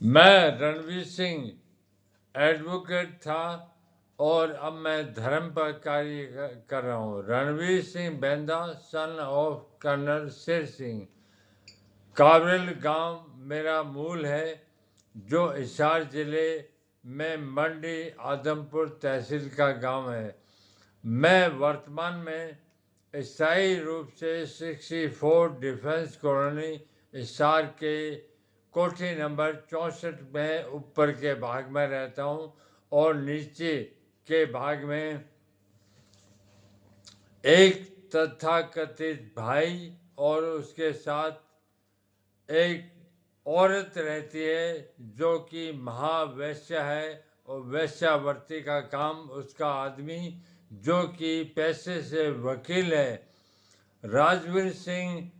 मैं रणवीर सिंह एडवोकेट था और अब मैं धर्म पर कार्य कर रहा हूँ। Ranveer Singh Benda, son of colonel Sher Singh. काबरेल गांव मेरा मूल है, जो हिसार जिले में मंडी आदमपुर तहसील का गांव है। मैं वर्तमान में स्थायी रूप से 64 डिफेंस कॉलोनी हिसार के कोठी नंबर 64 में ऊपर के भाग में रहता हूँ और नीचे के भाग में एक तथाकथित भाई और उसके साथ एक औरत रहती है जो कि महावैश्य है और वैश्यावृत्ति का काम उसका आदमी जो कि पैसे से वकील है। राजवीर सिंह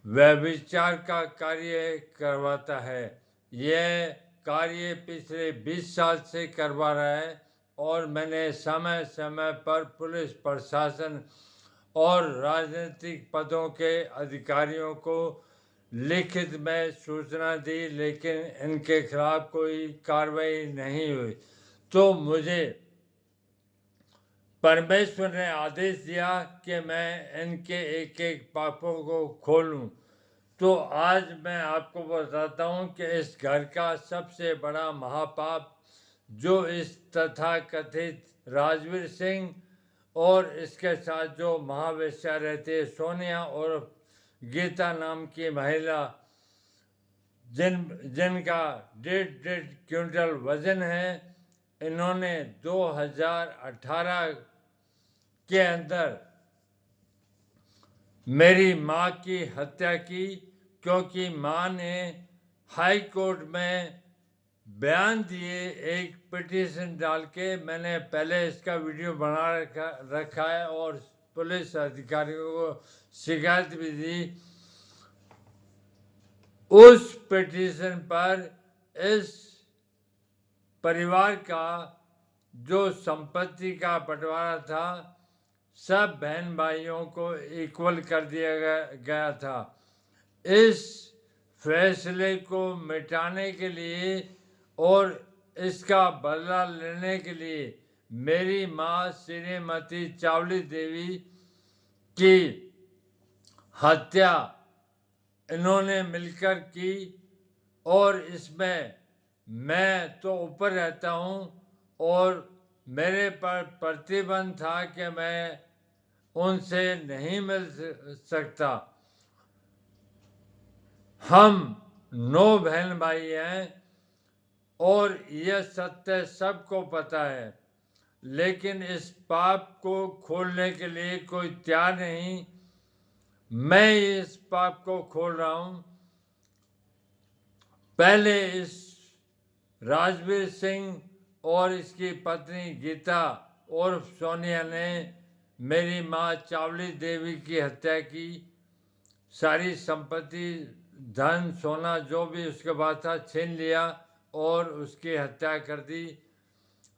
व्यभिचार का कार्य करवाता है। यह कार्य पिछले 20 साल से करवा रहा है और मैंने समय समय पर पुलिस प्रशासन और राजनीतिक पदों के अधिकारियों को लिखित में सूचना दी, लेकिन इनके खिलाफ कोई कार्रवाई नहीं हुई। तो मुझे परमेश्वर ने आदेश दिया कि मैं इनके एक एक पापों को खोलूं। तो आज मैं आपको बताता हूं कि इस घर का सबसे बड़ा महापाप जो इस तथाकथित राजवीर सिंह और इसके साथ जो महावेश्या रहती है सोनिया और गीता नाम की महिला, जिनका 1.5 क्विंटल वजन है, इन्होंने 2018 के अंदर मेरी माँ की हत्या की, क्योंकि माँ ने हाई कोर्ट में बयान दिए एक पिटीशन डाल के। मैंने पहले इसका वीडियो बना रखा है और पुलिस अधिकारियों को शिकायत भी दी। उस पिटीशन पर इस परिवार का जो संपत्ति का बंटवारा था, सब बहन भाइयों को इक्वल कर दिया गया था। इस फैसले को मिटाने के लिए और इसका बदला लेने के लिए मेरी माँ श्रीमती चावली देवी की हत्या इन्होंने मिलकर की। और इसमें मैं तो ऊपर रहता हूँ और मेरे पर प्रतिबंध था कि मैं उनसे नहीं मिल सकता। हम 9 बहन भाई हैं और यह सत्य सबको पता है, लेकिन इस पाप को खोलने के लिए कोई तैयार नहीं। मैं इस पाप को खोल रहा हूं। पहले इस राजवीर सिंह और इसकी पत्नी गीता और सोनिया ने मेरी माँ चावली देवी की हत्या की। सारी संपत्ति, धन, सोना जो भी उसके पास था छीन लिया और उसकी हत्या कर दी।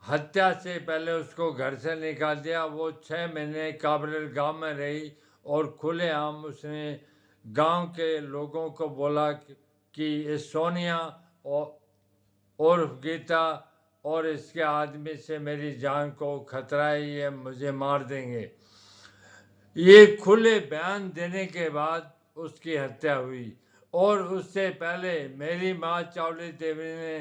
हत्या से पहले उसको घर से निकाल दिया। वो 6 महीने काबरेल गांव में रही और खुलेआम उसने गांव के लोगों को बोला कि इस सोनिया और गीता और इसके आदमी से मेरी जान को खतरा है, ये मुझे मार देंगे। ये खुले बयान देने के बाद उसकी हत्या हुई। और उससे पहले मेरी माँ चावली देवी ने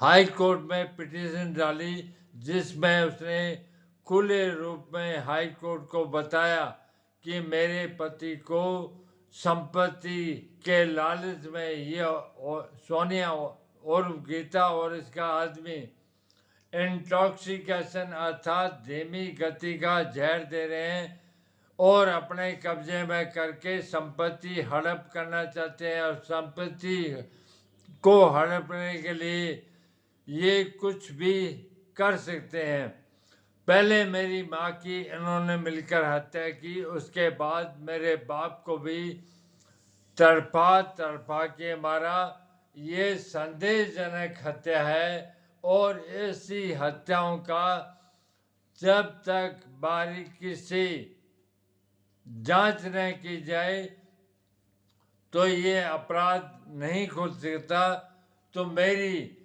हाई कोर्ट में पिटीशन डाली, जिसमें उसने खुले रूप में हाई कोर्ट को बताया कि मेरे पति को संपत्ति के लालच में ये सोनिया और गीता और इसका आदमी इंटॉक्सिकेशन अर्थात धीमी गति का जहर दे रहे हैं और अपने कब्जे में करके संपत्ति हड़प करना चाहते हैं। और संपत्ति को हड़पने के लिए ये कुछ भी कर सकते हैं। पहले मेरी माँ की इन्होंने मिलकर हत्या की, उसके बाद मेरे बाप को भी तड़पा के मारा। ये संदेहजनक हत्या है और ऐसी हत्याओं का जब तक बारीकी से जांच न की जाए तो ये अपराध नहीं खुल सकता। तो मेरी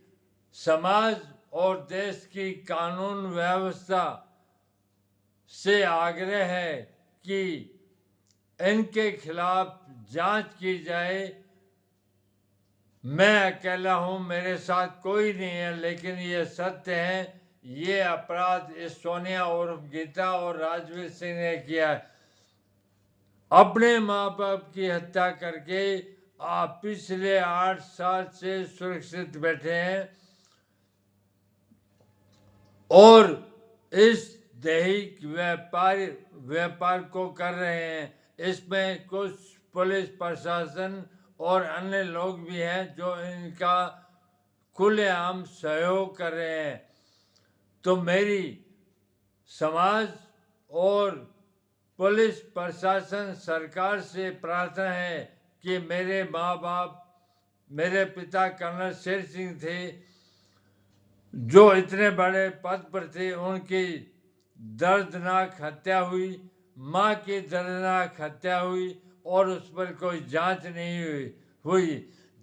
समाज और देश की कानून व्यवस्था से आग्रह है कि इनके खिलाफ जांच की जाए। मैं अकेला हूं, मेरे साथ कोई नहीं है, लेकिन ये सत्य है, ये अपराध इस सोनिया उर्फ गीता और राजवीर सिंह ने किया है। अपने माँ बाप की हत्या करके आप पिछले 8 साल से सुरक्षित बैठे हैं और इस दैहिक व्यापार को कर रहे हैं। इसमें कुछ पुलिस प्रशासन और अन्य लोग भी हैं जो इनका खुलेआम सहयोग कर रहे हैं। तो मेरी समाज और पुलिस प्रशासन सरकार से प्रार्थना है कि मेरे माँ बाप, मेरे पिता कर्नल शेर सिंह थे जो इतने बड़े पद पर थे, उनकी दर्दनाक हत्या हुई, माँ की दर्दनाक हत्या हुई और उस पर कोई जांच नहीं हुई।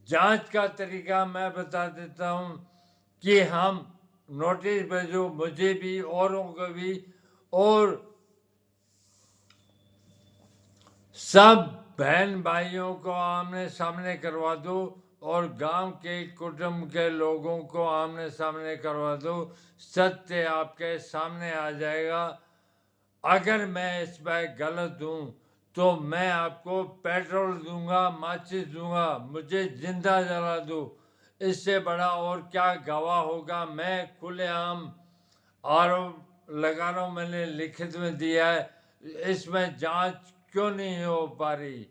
जांच का तरीका मैं बता देता हूँ कि हम नोटिस भेजो, मुझे भी औरों को भी, और सब बहन भाइयों को आमने सामने करवा दो और गांव के कुटुंब के लोगों को आमने सामने करवा दो। सत्य आपके सामने आ जाएगा। अगर मैं इस पर गलत हूं तो मैं आपको पेट्रोल दूंगा, माचिस दूंगा, मुझे जिंदा जला दो। इससे बड़ा और क्या गवाह होगा। मैं खुलेआम आरोप लगा रहा हूं, मैंने लिखित में दिया है। इसमें जांच क्यों नहीं हो पा रही?